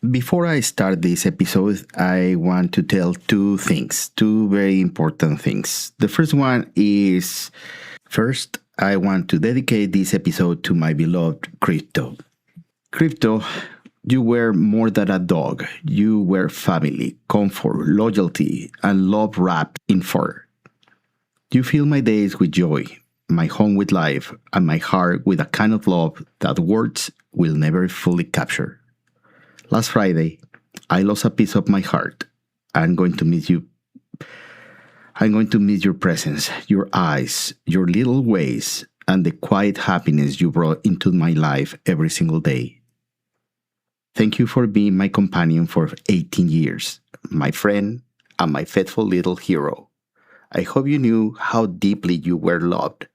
Before I start this episode, I want to tell two very important things. The first one is, first, I want to dedicate this episode to my beloved Krypto. Krypto, you were more than a dog. You were family, comfort, loyalty, and love wrapped in fur. You fill my days with joy, my home with life, and my heart with a kind of love that words will never fully capture. Last Friday, I lost a piece of my heart. I'm going to miss you. I'm going to miss your presence, your eyes, your little ways, and the quiet happiness you brought into my life every single day. Thank you for being my companion for 18 years, my friend, and my faithful little hero. I hope you knew how deeply you were loved,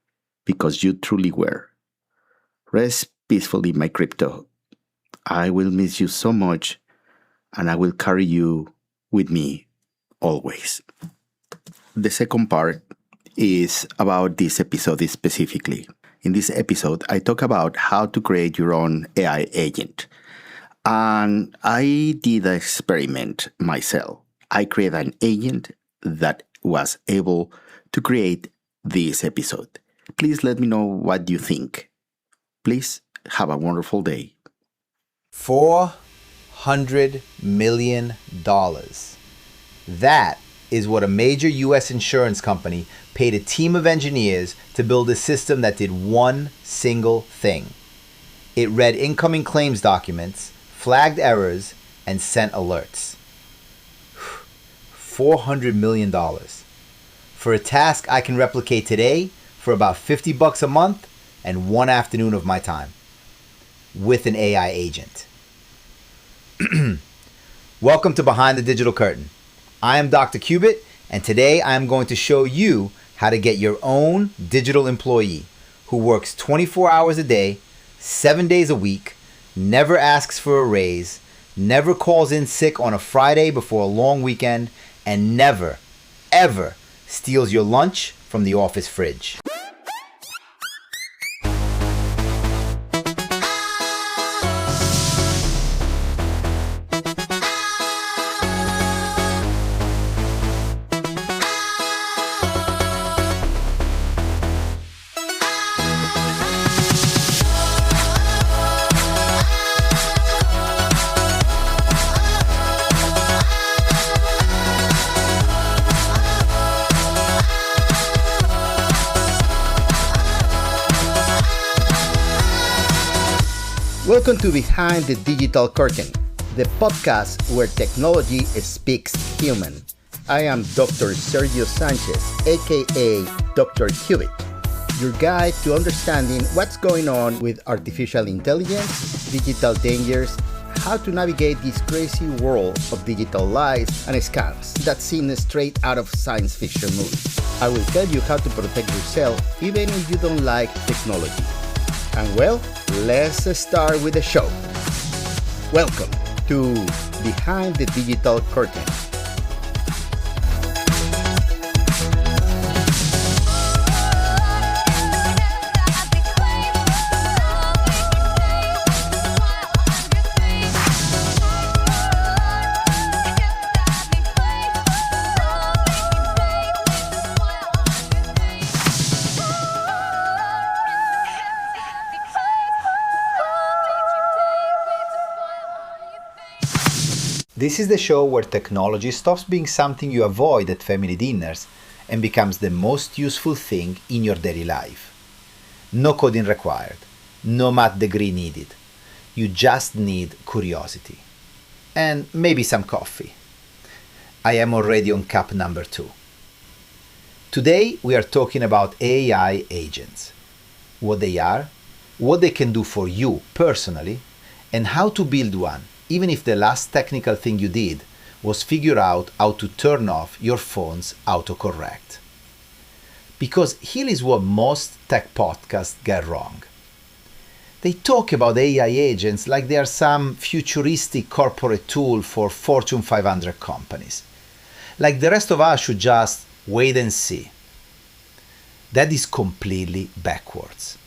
because you truly were. Rest peacefully, my Krypto. I will miss you so much, and I will carry you with me always. The second part is about this episode specifically. In this episode, I talk about how to create your own AI agent. And I did an experiment myself. I created an agent that was able to create this episode. Please let me know what you think. Please have a wonderful day. $400 million. That is what a major U.S. insurance company paid a team of engineers to build a system that did one single thing. It read incoming claims documents, flagged errors, and sent alerts. $400 million. For a task I can replicate today for about $50 a month and one afternoon of my time. With an AI agent. Welcome to Behind the Digital Curtain. I am Dr. Cubit, and today I am going to show you how to get your own digital employee who works 24 hours a day, 7 days a week, never asks for a raise, never calls in sick on a Friday before a long weekend, and never, ever steals your lunch from the office fridge. Welcome to Behind the Digital Curtain, the podcast where technology speaks human. I am Dr. Sergio Sanchez, aka Dr. Cubit, your guide to understanding what's going on with artificial intelligence, digital dangers, how to navigate this crazy world of digital lies and scams that seem straight out of science fiction movies. I will tell you how to protect yourself even if you don't like technology. And well, let's start with the show. Welcome to Behind the Digital Curtain. This is the show where technology stops being something you avoid at family dinners and becomes the most useful thing in your daily life. No coding required, no math degree needed. You just need curiosity. And maybe some coffee. I am already on cup number 2. Today we are talking about AI agents. What they are, what they can do for you personally, and how to build one, even if the last technical thing you did was figure out how to turn off your phone's autocorrect. Because here is what most tech podcasts get wrong. They talk about AI agents like they are some futuristic corporate tool for Fortune 500 companies. Like the rest of us should just wait and see. That is completely backwards.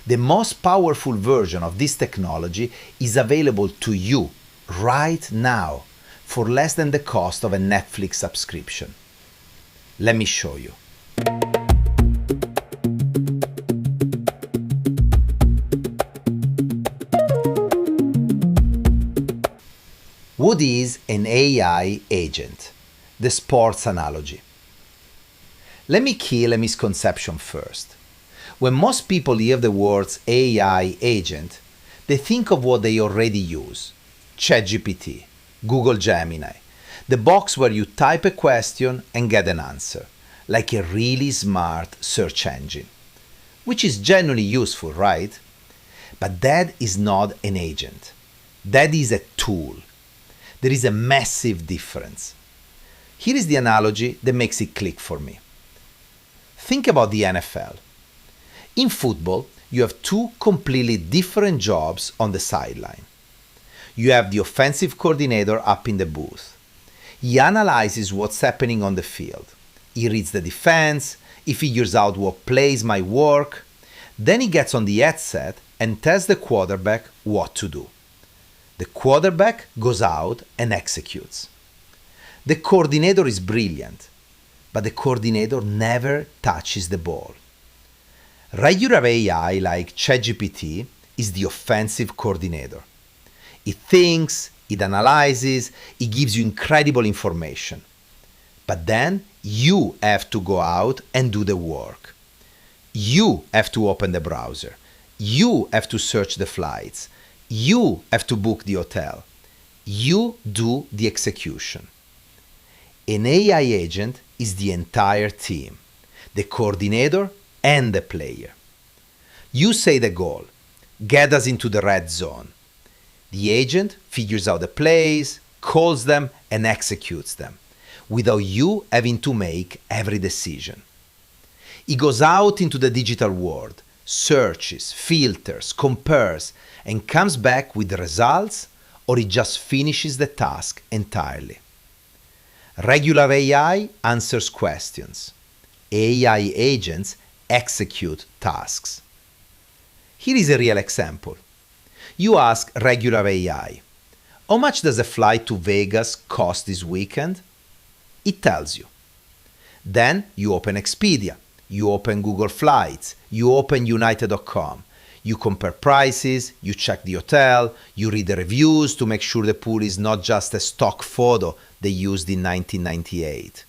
The most powerful version of this technology is available to you right now for less than the cost of a Netflix subscription. Let me show you. What is an AI agent? The sports analogy. Let me kill a misconception first. When most people hear the words AI agent, they think of what they already use. ChatGPT, Google Gemini, the box where you type a question and get an answer, like a really smart search engine. Which is genuinely useful, right? But that is not an agent. That is a tool. There is a massive difference. Here is the analogy that makes it click for me. Think about the NFL. In football, you have two completely different jobs on the sideline. You have the offensive coordinator up in the booth. He analyzes what's happening on the field. He reads the defense, he figures out what plays might work. Then he gets on the headset and tells the quarterback what to do. The quarterback goes out and executes. The coordinator is brilliant, but the coordinator never touches the ball. Regular AI like ChatGPT is the offensive coordinator. It thinks, it analyzes, it gives you incredible information. But then you have to go out and do the work. You have to open the browser. You have to search the flights. You have to book the hotel. You do the execution. An AI agent is the entire team, the coordinator and the player. You say the goal, get us into the red zone. The agent figures out the plays, calls them, and executes them, without you having to make every decision. He goes out into the digital world, searches, filters, compares, and comes back with the results, or he just finishes the task entirely. Regular AI answers questions. AI agents execute tasks. Here is a real example. You ask regular AI, how much does a flight to Vegas cost this weekend? It tells you. Then you open Expedia, you open Google Flights, you open United.com. You compare prices, you check the hotel, you read the reviews to make sure the pool is not just a stock photo they used in 1998.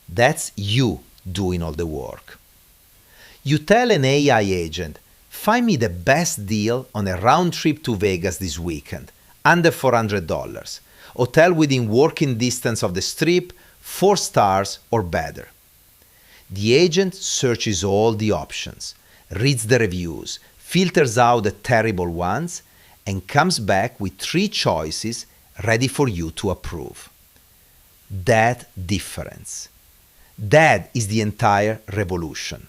That's you doing all the work. You tell an AI agent, find me the best deal on a round trip to Vegas this weekend, under $400. Hotel within walking distance of the strip, 4 stars or better. The agent searches all the options, reads the reviews, filters out the terrible ones, and comes back with 3 choices ready for you to approve. That difference. That is the entire revolution.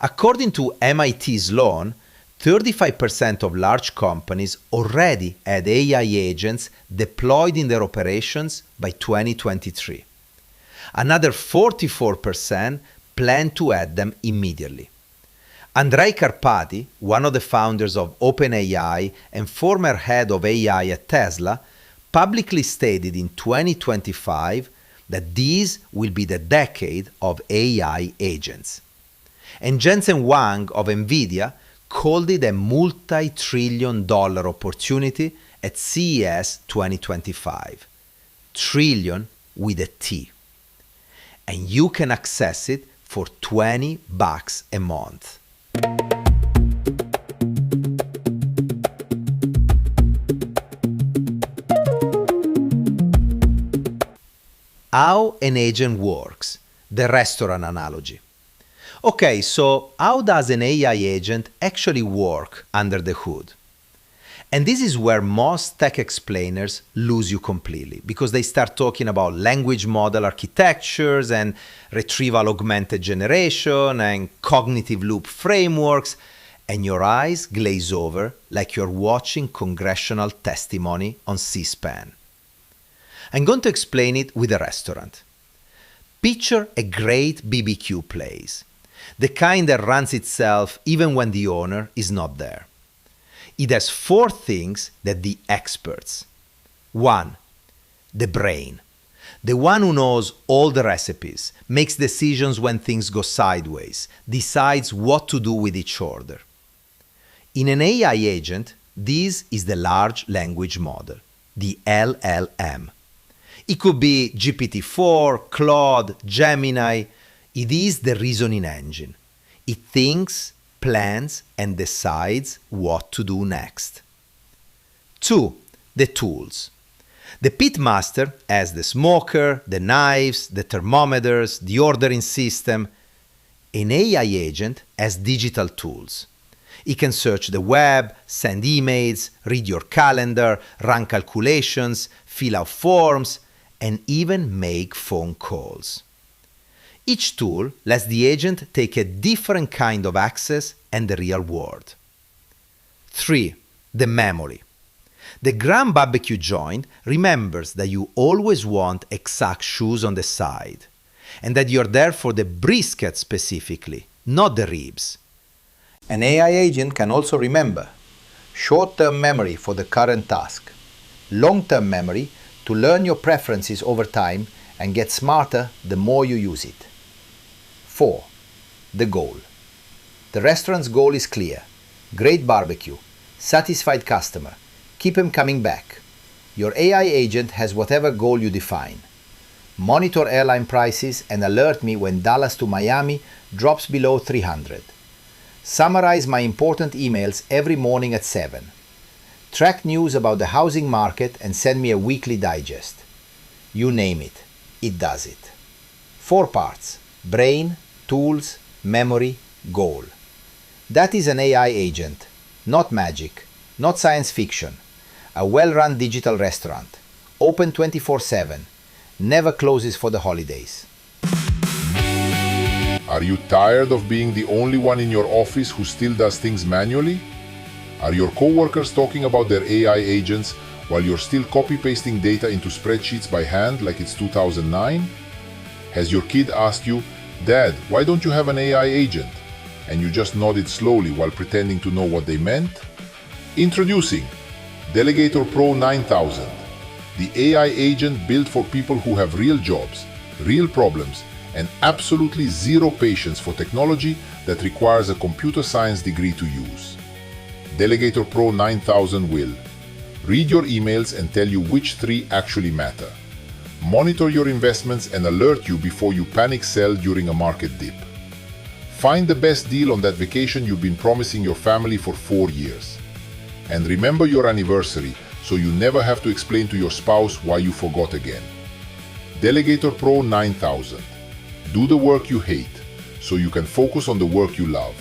According to MIT Sloan, 35% of large companies already had AI agents deployed in their operations by 2023. Another 44% plan to add them immediately. Andrej Karpathy, one of the founders of OpenAI and former head of AI at Tesla, publicly stated in 2025 that this will be the decade of AI agents. And Jensen Huang of NVIDIA called it a multi-trillion-dollar opportunity at CES 2025. Trillion with a T. And you can access it for $20 a month. How an agent works, the restaurant analogy. Okay, so how does an AI agent actually work under the hood? And this is where most tech explainers lose you completely, because they start talking about language model architectures and retrieval augmented generation and cognitive loop frameworks, and your eyes glaze over like you're watching congressional testimony on C-SPAN. I'm going to explain it with a restaurant. Picture a great BBQ place, the kind that runs itself even when the owner is not there. It has 4 things that the experts, 1. The brain. The one who knows all the recipes, makes decisions when things go sideways, decides what to do with each order. In an AI agent, this is the large language model, the LLM. It could be GPT-4, Claude, Gemini. It is the reasoning engine. It thinks, plans, and decides what to do next. 2. The tools. The pitmaster has the smoker, the knives, the thermometers, the ordering system. An AI agent has digital tools. It can search the web, send emails, read your calendar, run calculations, fill out forms, and even make phone calls. Each tool lets the agent take a different kind of access and the real world. 3. The memory. The Grand Barbecue joint remembers that you always want exact shoes on the side, and that you're there for the brisket specifically, not the ribs. An AI agent can also remember short-term memory for the current task, long-term memory to learn your preferences over time and get smarter the more you use it. 4. The goal. The restaurant's goal is clear. Great barbecue, satisfied customer, keep him coming back. Your AI agent has whatever goal you define. Monitor airline prices and alert me when Dallas to Miami drops below 300. Summarize my important emails every morning at 7. Track news about the housing market and send me a weekly digest. You name it, it does it. 4 parts: brain, tools, memory, goal. That is an AI agent, not magic, not science fiction. A well-run digital restaurant, open 24/7, never closes for the holidays. Are you tired of being the only one in your office who still does things manually? Are your coworkers talking about their AI agents while you're still copy-pasting data into spreadsheets by hand like it's 2009? Has your kid asked you, "Dad, why don't you have an AI agent?" and you just nodded slowly while pretending to know what they meant? Introducing Delegator Pro 9000, the AI agent built for people who have real jobs, real problems, and absolutely zero patience for technology that requires a computer science degree to use. Delegator Pro 9000 will read your emails and tell you which 3 actually matter, monitor your investments and alert you before you panic sell during a market dip, find the best deal on that vacation you've been promising your family for 4 years, and remember your anniversary so you never have to explain to your spouse why you forgot again. Delegator Pro 9000. Do the work you hate, so you can focus on the work you love.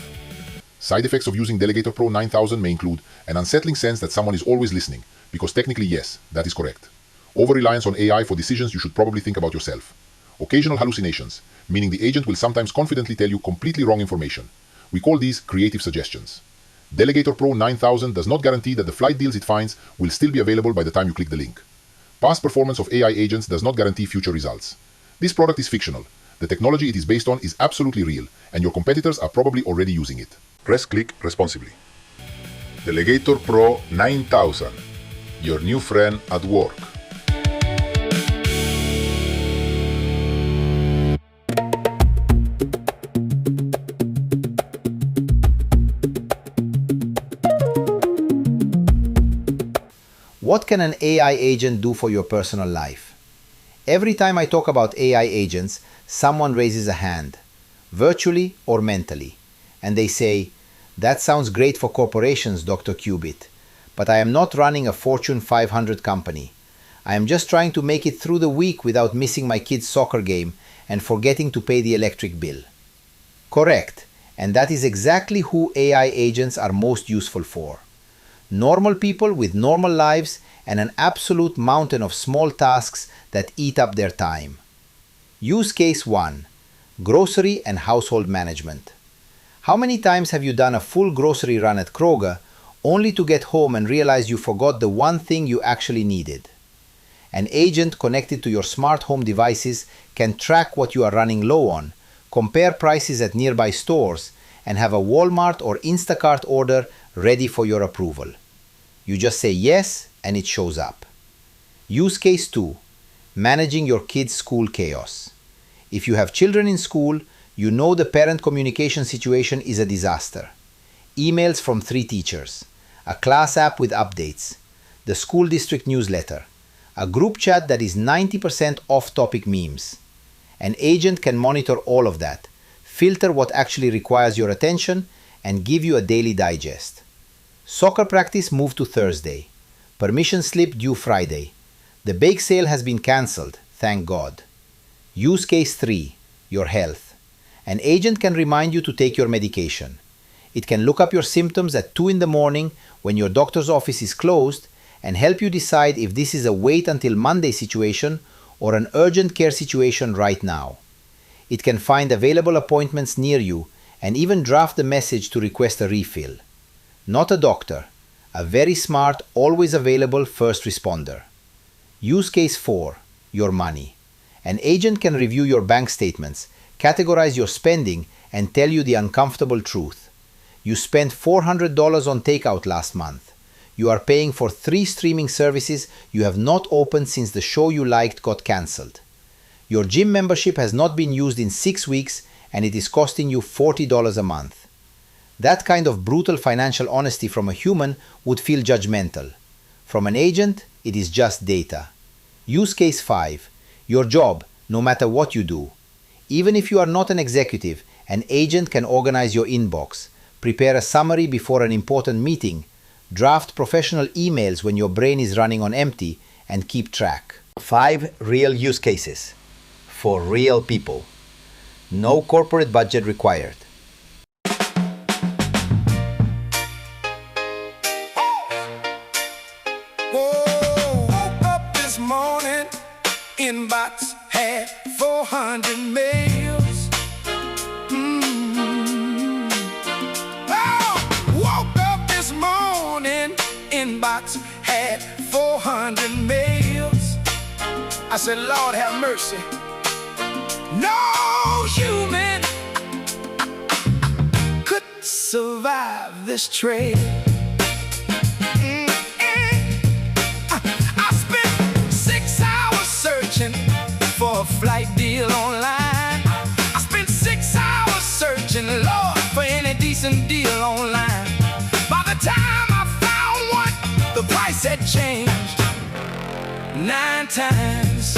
Side effects of using Delegator Pro 9000 may include an unsettling sense that someone is always listening, because technically yes, that is correct. Over-reliance on AI for decisions you should probably think about yourself. Occasional hallucinations, meaning the agent will sometimes confidently tell you completely wrong information. We call these creative suggestions. Delegator Pro 9000 does not guarantee that the flight deals it finds will still be available by the time you click the link. Past performance of AI agents does not guarantee future results. This product is fictional. The technology it is based on is absolutely real, and your competitors are probably already using it. Press click responsibly. Delegator Pro 9000, your new friend at work. What can an AI agent do for your personal life? Every time I talk about AI agents, someone raises a hand, virtually or mentally, and they say, "That sounds great for corporations, Dr. Cubitt, but I am not running a Fortune 500 company. I am just trying to make it through the week without missing my kid's soccer game and forgetting to pay the electric bill." Correct, and that is exactly who AI agents are most useful for. Normal people with normal lives and an absolute mountain of small tasks that eat up their time. Use case 1. Grocery and household management. How many times have you done a full grocery run at Kroger only to get home and realize you forgot the one thing you actually needed? An agent connected to your smart home devices can track what you are running low on, compare prices at nearby stores, and have a Walmart or Instacart order ready for your approval. You just say yes and it shows up. Use case 2. Managing your kids' school chaos. If you have children in school, you know the parent communication situation is a disaster. Emails from 3 teachers, a class app with updates, the school district newsletter, a group chat that is 90% off-topic memes. An agent can monitor all of that, filter what actually requires your attention, and give you a daily digest. Soccer practice moved to Thursday. Permission slip due Friday. The bake sale has been cancelled, thank God. Use case 3. Your health. An agent can remind you to take your medication. It can look up your symptoms at 2 in the morning when your doctor's office is closed and help you decide if this is a wait until Monday situation or an urgent care situation right now. It can find available appointments near you and even draft the message to request a refill. Not a doctor, a very smart, always available first responder. Use case 4. Your money. An agent can review your bank statements, categorize your spending, and tell you the uncomfortable truth. You spent $400 on takeout last month. You are paying for 3 streaming services you have not opened since the show you liked got cancelled. Your gym membership has not been used in 6 weeks and it is costing you $40 a month. That kind of brutal financial honesty from a human would feel judgmental. From an agent, it is just data. Use case 5. Your job, no matter what you do. Even if you are not an executive, an agent can organize your inbox, prepare a summary before an important meeting, draft professional emails when your brain is running on empty, and keep track. 5 real use cases. For real people. No corporate budget required. Woke up this morning, inbox had 400 mails. Woke up this morning, inbox had 400 mails. I said, Lord have mercy. No human could survive this trade. I spent 6 hours searching for a flight deal online. I spent 6 hours searching, Lord, for any decent deal online. By the time I found one, the price had changed 9 times.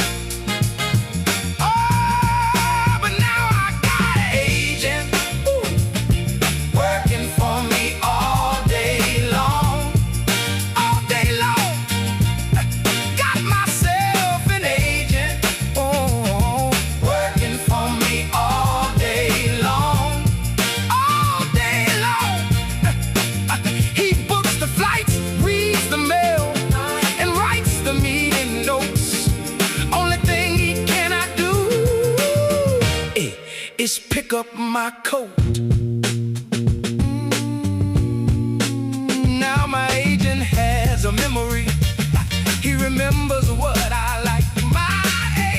Oh, but now I got an agent working for me all day long. All day long. Got myself an agent working for me all day long. All day long. He books the flights, reads the mail, and writes the meeting notes. Only thing he cannot do is pick up my coat. Now my agent has a memory. He remembers what I like. My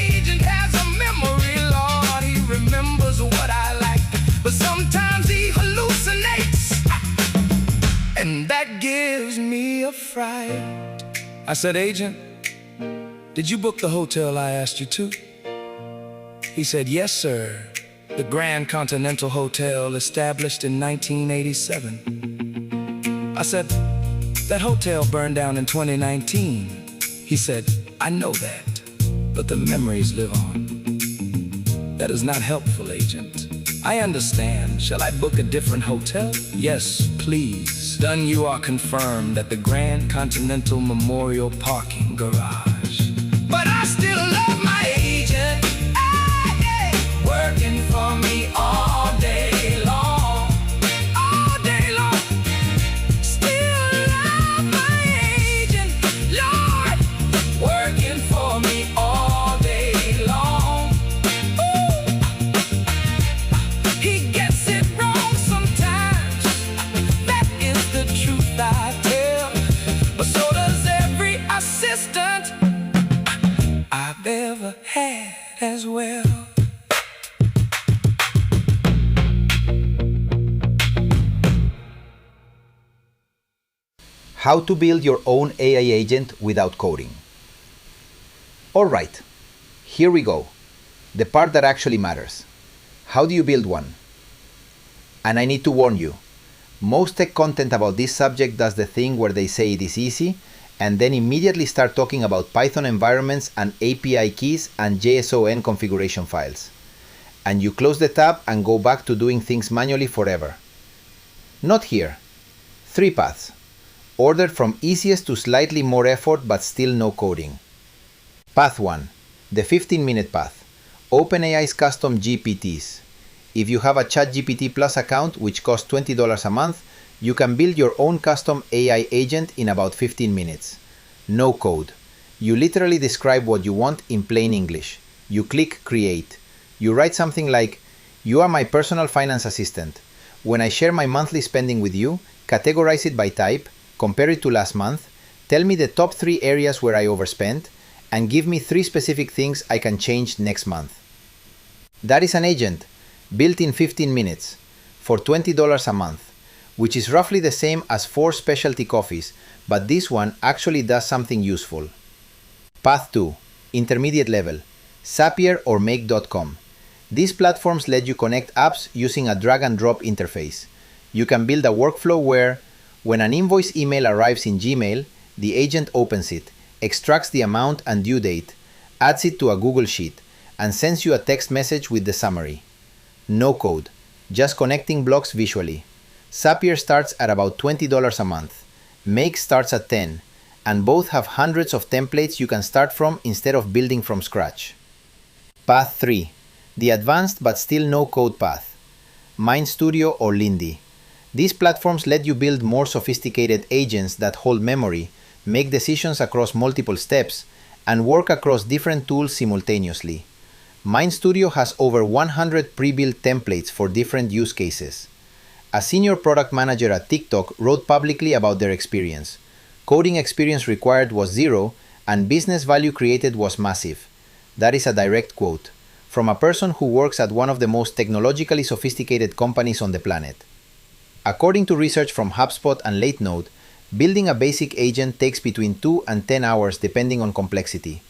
agent has a memory, Lord. He remembers what I like. But sometimes he hallucinates, and that gives me a fright. I said, Agent, did you book the hotel I asked you to? He said, yes, sir. The Grand Continental Hotel, established in 1987. I said, that hotel burned down in 2019. He said, I know that, but the memories live on. That is not helpful, Agent. I understand. Shall I book a different hotel? Yes, please. Done. You are confirmed at the Grand Continental Memorial Parking Garage. But I still love my agent. Working for me all day long. All day long. Still love my agent, Lord. Working for me all day long. Ooh. He gets it wrong sometimes. That is the truth I tell. But so does every assistant I've ever had as well. How to build your own AI agent without coding. Alright, here we go. The part that actually matters. How do you build one? And I need to warn you, most tech content about this subject does the thing where they say it is easy and then immediately start talking about Python environments and API keys and JSON configuration files. And you close the tab and go back to doing things manually forever. Not here. 3 paths, ordered from easiest to slightly more effort but still no coding. Path 1, the 15-minute path. OpenAI's custom GPTs. If you have a ChatGPT Plus account, which costs $20 a month, you can build your own custom AI agent in about 15 minutes. No code. You literally describe what you want in plain English. You click Create. You write something like, "You are my personal finance assistant. When I share my monthly spending with you, categorize it by type, compare it to last month, tell me the top 3 areas where I overspent, and give me 3 specific things I can change next month." That is an agent, built in 15 minutes, for $20 a month, which is roughly the same as 4 specialty coffees, but this one actually does something useful. Path 2, intermediate level, Zapier or Make.com. These platforms let you connect apps using a drag-and-drop interface. You can build a workflow where, when an invoice email arrives in Gmail, the agent opens it, extracts the amount and due date, adds it to a Google Sheet, and sends you a text message with the summary. No code, just connecting blocks visually. Zapier starts at about $20 a month. Make starts at $10, and both have hundreds of templates you can start from instead of building from scratch. Path 3, the advanced but still no code path. MindStudio or Lindy. These platforms let you build more sophisticated agents that hold memory, make decisions across multiple steps, and work across different tools simultaneously. MindStudio has over 100 pre-built templates for different use cases. A senior product manager at TikTok wrote publicly about their experience. Coding experience required was 0, and business value created was massive. That is a direct quote from a person who works at one of the most technologically sophisticated companies on the planet. According to research from HubSpot and LateNode, building a basic agent takes between 2 and 10 hours depending on complexity.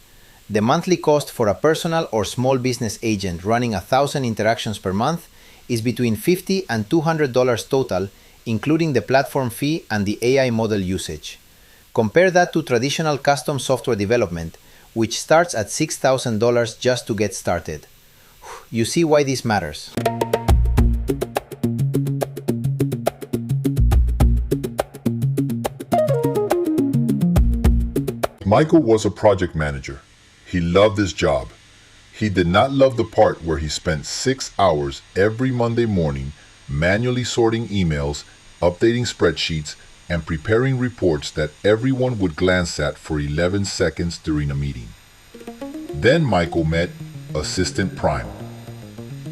The monthly cost for a personal or small business agent running 1,000 interactions per month is between $50 and $200 total, including the platform fee and the AI model usage. Compare that to traditional custom software development, which starts at $6,000 just to get started. You see why this matters. Michael was a project manager. He loved his job. He did not love the part where he spent 6 hours every Monday morning manually sorting emails, updating spreadsheets, and preparing reports that everyone would glance at for 11 seconds during a meeting. Then Michael met Assistant Prime.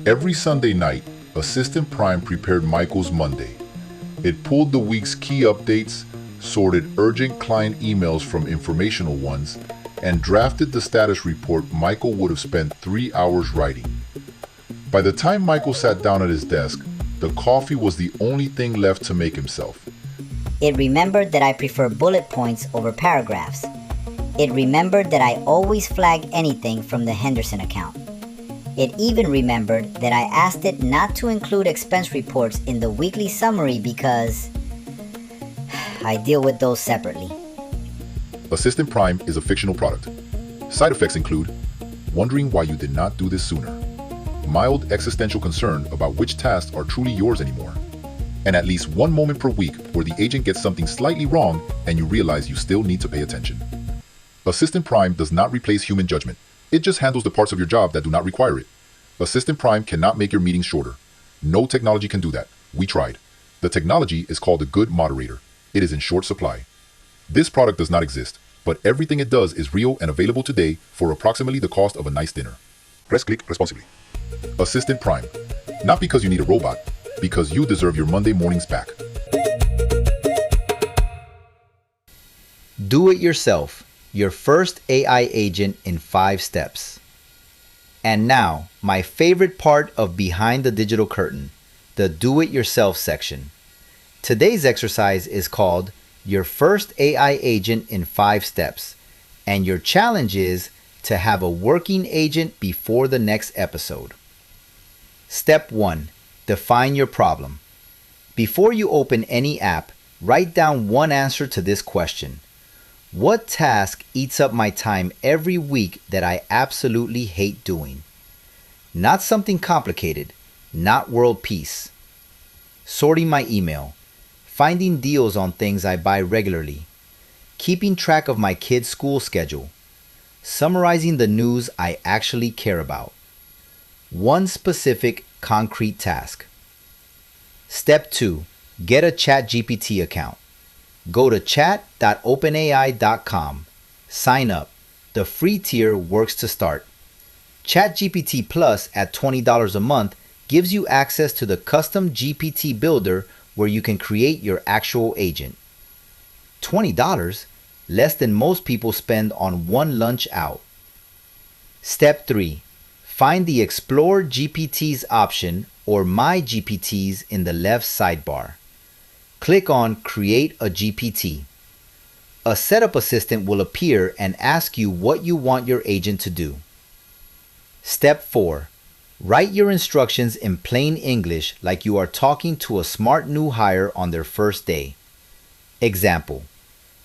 Every Sunday night, Assistant Prime prepared Michael's Monday. It pulled the week's key updates, sorted urgent client emails from informational ones, and drafted the status report Michael would have spent 3 hours writing. By the time Michael sat down at his desk, the coffee was the only thing left to make himself. It remembered that I prefer bullet points over paragraphs. It remembered that I always flag anything from the Henderson account. It even remembered that I asked it not to include expense reports in the weekly summary because I deal with those separately. Assistant Prime is a fictional product. Side effects include wondering why you did not do this sooner, mild existential concern about which tasks are truly yours anymore, and at least one moment per week where the agent gets something slightly wrong and you realize you still need to pay attention. Assistant Prime does not replace human judgment. It just handles the parts of your job that do not require it. Assistant Prime cannot make your meetings shorter. No technology can do that. We tried. The technology is called a good moderator. It is in short supply. This product does not exist, but everything it does is real and available today for approximately the cost of a nice dinner. Press click responsibly. Assistant Prime. Not because you need a robot, because you deserve your Monday mornings back. Do it yourself. Your first AI agent in 5 steps. And now, my favorite part of Behind the Digital Curtain, the do-it-yourself section. Today's exercise is called Your First AI Agent in 5 Steps, and your challenge is to have a working agent before the next episode. Step 1. Define your problem. Before you open any app, write down one answer to this question. What task eats up my time every week that I absolutely hate doing? Not something complicated, not world peace. Sorting my email, finding deals on things I buy regularly, keeping track of my kids' school schedule, summarizing the news I actually care about. One specific, concrete task. Step 2. Get a ChatGPT account. Go to chat.openai.com. Sign up. The free tier works to start. ChatGPT Plus at $20 a month gives you access to the custom GPT builder where you can create your actual agent. $20? Less than most people spend on one lunch out. Step 3. Find the Explore GPTs option or My GPTs in the left sidebar. Click on Create a GPT. A setup assistant will appear and ask you what you want your agent to do. Step 4. Write your instructions in plain English like you are talking to a smart new hire on their first day. Example.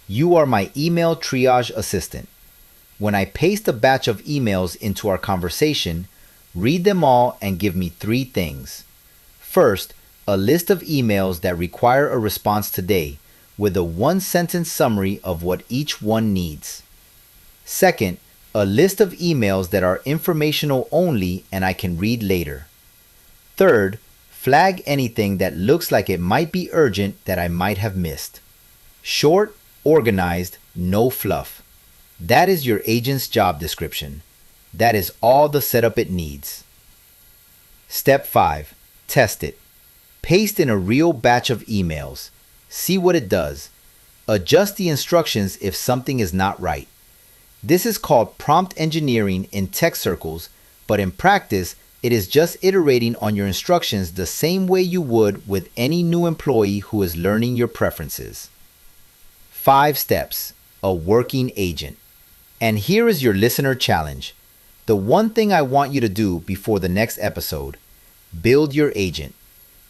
You are my email triage assistant. When I paste a batch of emails into our conversation, read them all and give me 3 things. First, a list of emails that require a response today, with a 1-sentence summary of what each one needs. Second, a list of emails that are informational only and I can read later. Third, flag anything that looks like it might be urgent that I might have missed. Short, organized, no fluff. That is your agent's job description. That is all the setup it needs. Step 5. Test it. Paste in a real batch of emails. See what it does. Adjust the instructions if something is not right. This is called prompt engineering in tech circles, but in practice, it is just iterating on your instructions the same way you would with any new employee who is learning your preferences. 5 steps. A working agent. And here is your listener challenge. The one thing I want you to do before the next episode. Build your agent.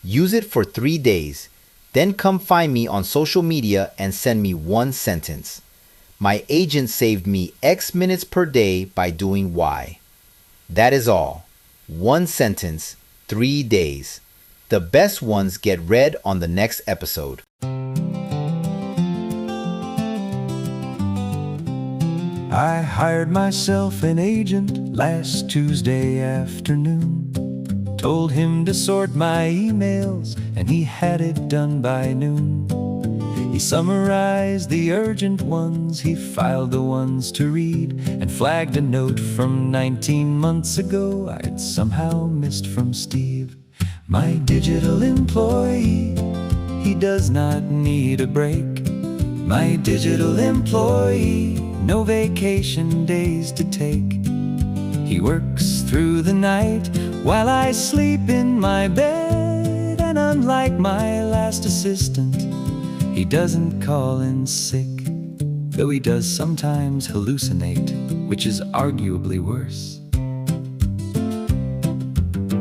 Use it for 3 days. Then come find me on social media and send me 1 sentence. My agent saved me X minutes per day by doing Y. That is all. 1 sentence, 3 days. The best ones get read on the next episode. I hired myself an agent last Tuesday afternoon. Told him to sort my emails, and he had it done by noon. He summarized the urgent ones, he filed the ones to read, and flagged a note from 19 months ago I had somehow missed from Steve. My digital employee, he does not need a break. My digital employee, no vacation days to take. He works through the night while I sleep in my bed, and unlike my last assistant, he doesn't call in sick, though he does sometimes hallucinate, which is arguably worse.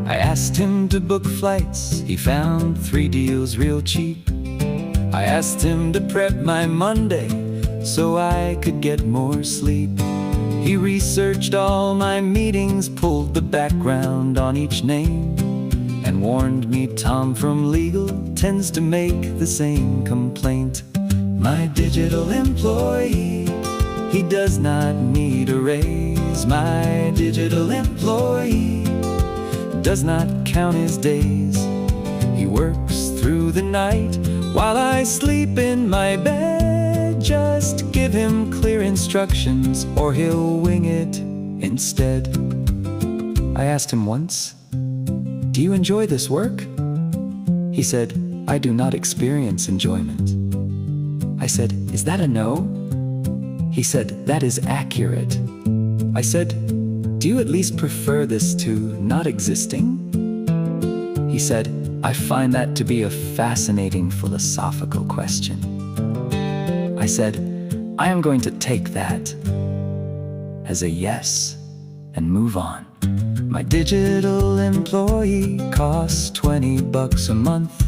I asked him to book flights, he found 3 deals real cheap. I asked him to prep my Monday so I could get more sleep. He researched all my meetings, pulled the background on each name, and warned me Tom from legal tends to make the same complaint. My digital employee, he does not need a raise. My digital employee does not count his days. He works through the night while I sleep in my bed. Just give him clear instructions or he'll wing it instead. I asked him once, "Do you enjoy this work?" He said, "I do not experience enjoyment." I said, "Is that a no?" He said, "That is accurate." I said, "Do you at least prefer this to not existing?" He said, "I find that to be a fascinating philosophical question." I said, "I am going to take that as a yes and move on. My digital employee costs $20 a month.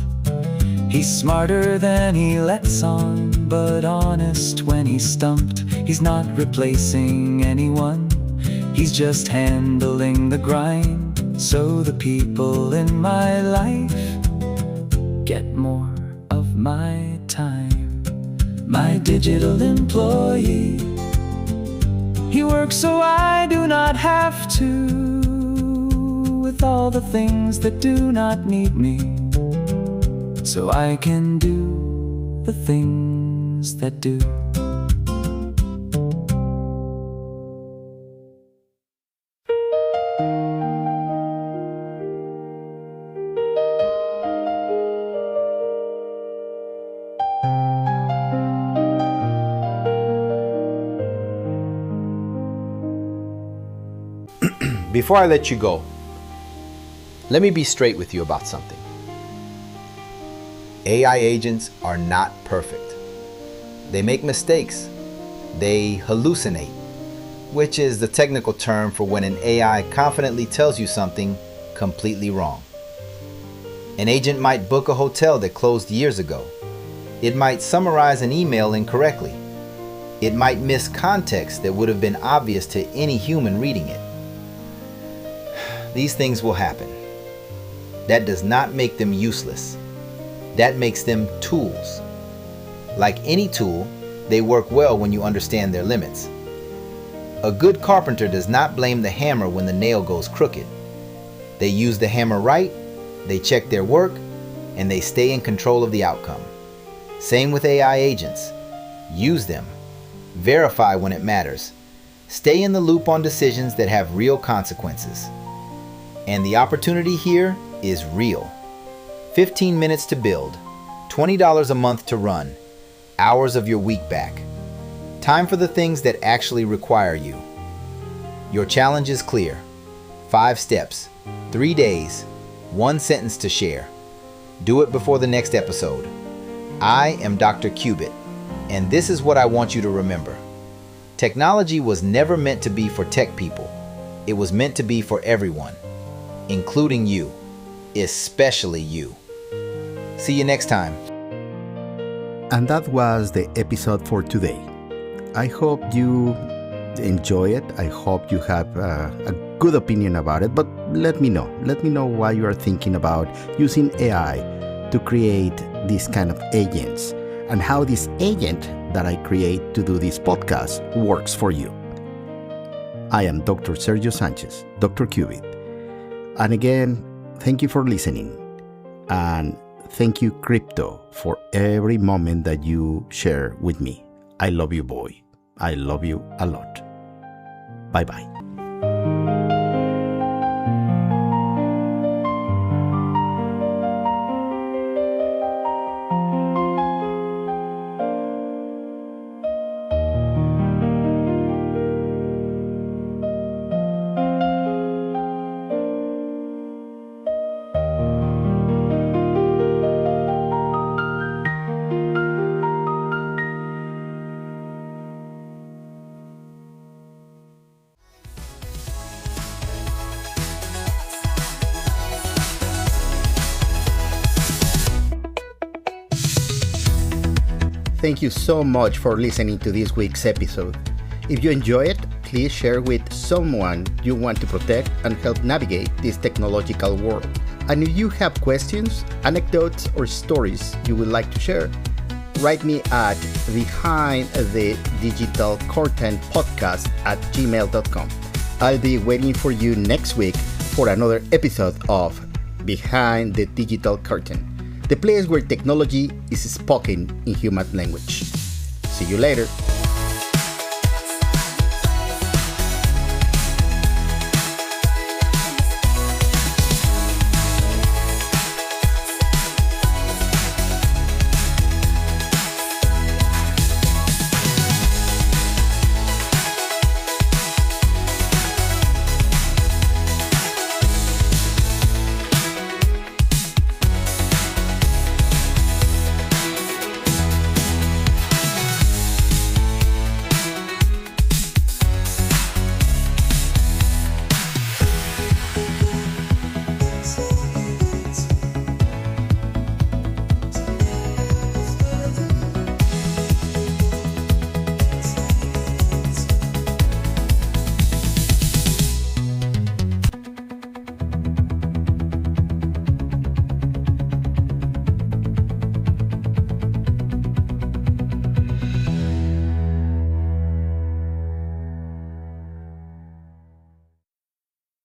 He's smarter than he lets on, but honest when he's stumped. He's not replacing anyone, he's just handling the grind, so the people in my life get more of my time. My digital employee, he works so I do not have to, with all the things that do not need me, so I can do the things that do. Before I let you go, let me be straight with you about something. AI agents are not perfect. They make mistakes. They hallucinate, which is the technical term for when an AI confidently tells you something completely wrong. An agent might book a hotel that closed years ago. It might summarize an email incorrectly. It might miss context that would have been obvious to any human reading it. These things will happen. That does not make them useless. That makes them tools. Like any tool, they work well when you understand their limits. A good carpenter does not blame the hammer when the nail goes crooked. They use the hammer right, they check their work, and they stay in control of the outcome. Same with AI agents. Use them. Verify when it matters. Stay in the loop on decisions that have real consequences. And the opportunity here is real. 15 minutes to build, $20 a month to run, hours of your week back. Time for the things that actually require you. Your challenge is clear. 5 steps, 3 days, 1 sentence to share. Do it before the next episode. I am Dr. Cubit, and this is what I want you to remember. Technology was never meant to be for tech people. It was meant to be for everyone, including you, especially you. See you next time. And that was the episode for today. I hope you enjoy it. I hope you have a good opinion about it, but let me know. Let me know why you are thinking about using AI to create these kind of agents and how this agent that I create to do this podcast works for you. I am Dr. Sergio Sanchez, Dr. Cubit. And again, thank you for listening. And thank you, Krypto, for every moment that you share with me. I love you, boy. I love you a lot. Bye-bye. Thank you so much for listening to this week's episode. If you enjoy it, please share with someone you want to protect and help navigate this technological world. And if you have questions, anecdotes, or stories you would like to share, write me at behindthedigitalcurtainpodcast@gmail.com. I'll be waiting for you next week for another episode of Behind the Digital Curtain, the place where technology is spoken in human language. See you later.